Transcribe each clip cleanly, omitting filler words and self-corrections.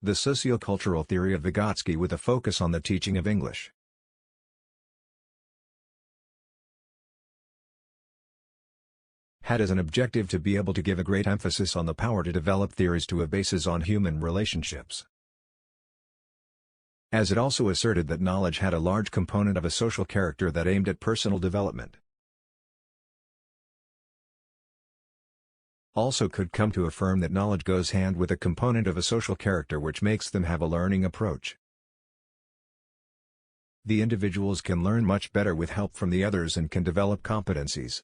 The sociocultural theory of Vygotsky with a focus on the teaching of English. Had as an objective to be able to give a great emphasis on the power to develop theories to have basis on human relationships. As it also asserted that knowledge had a large component of a social character that aimed at personal development. Also could come to affirm that knowledge goes hand with a component of a social character which makes them have a learning approach. The individuals can learn much better with help from the others and can develop competencies.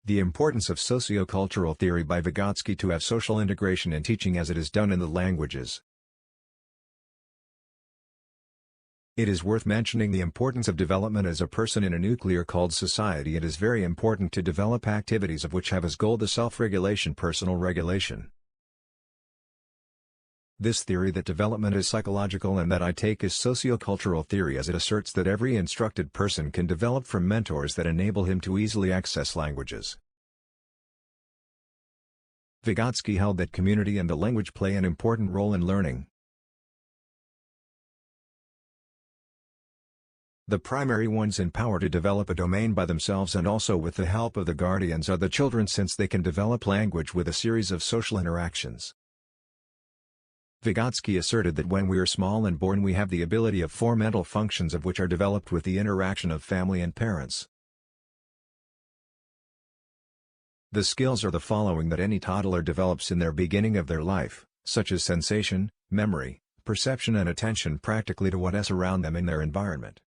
The importance of sociocultural theory by Vygotsky to have social integration in teaching as it is done in the languages. It is worth mentioning the importance of development as a person in a nuclear called society. It is very important to develop activities of which have as goal the self-regulation, personal regulation. This theory that development is psychological and that I take is sociocultural theory, as it asserts that every instructed person can develop from mentors that enable him to easily access languages. Vygotsky held that community and the language play an important role in learning. The primary ones in power to develop a domain by themselves and also with the help of the guardians are the children, since they can develop language with a series of social interactions. Vygotsky asserted that when we are small and born we have the ability of 4 mental functions of which are developed with the interaction of family and parents. The skills are the following that any toddler develops in their beginning of their life, such as sensation, memory, perception and attention practically to what is around them in their environment.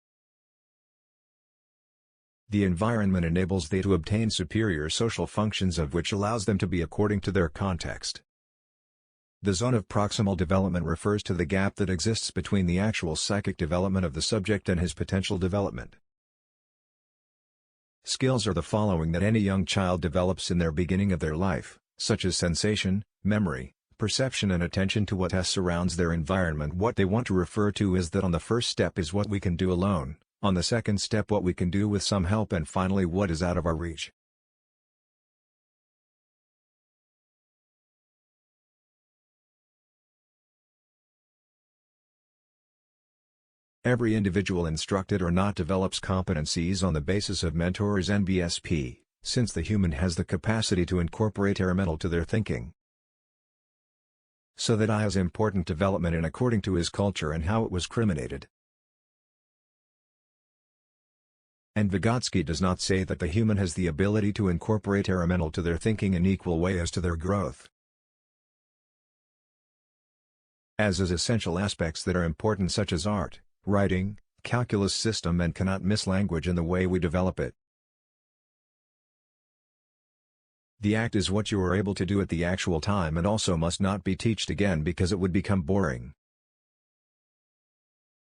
The environment enables they to obtain superior social functions of which allows them to be according to their context. The zone of proximal development refers to the gap that exists between the actual psychic development of the subject and his potential development. Skills are the following that any young child develops in their beginning of their life, such as sensation, memory, perception and attention to what surrounds their environment. What they want to refer to is that on the first step is what we can do alone, on the second step what we can do with some help, and finally what is out of our reach. Every individual instructed or not develops competencies on the basis of mentors and BSP, since the human has the capacity to incorporate their mental to their thinking. So that I has important development in according to his culture and how it was criminated. And Vygotsky does not say that the human has the ability to incorporate their mental to their thinking in equal way as to their growth. As is essential aspects that are important such as art, writing, calculus system, and cannot miss language in the way we develop it. The act is what you are able to do at the actual time and also must not be taught again because it would become boring.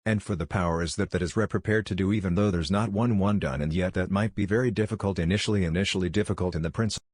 And for the power is that is prepared to do even though there's not one done, and yet that might be very difficult initially difficult in the principle.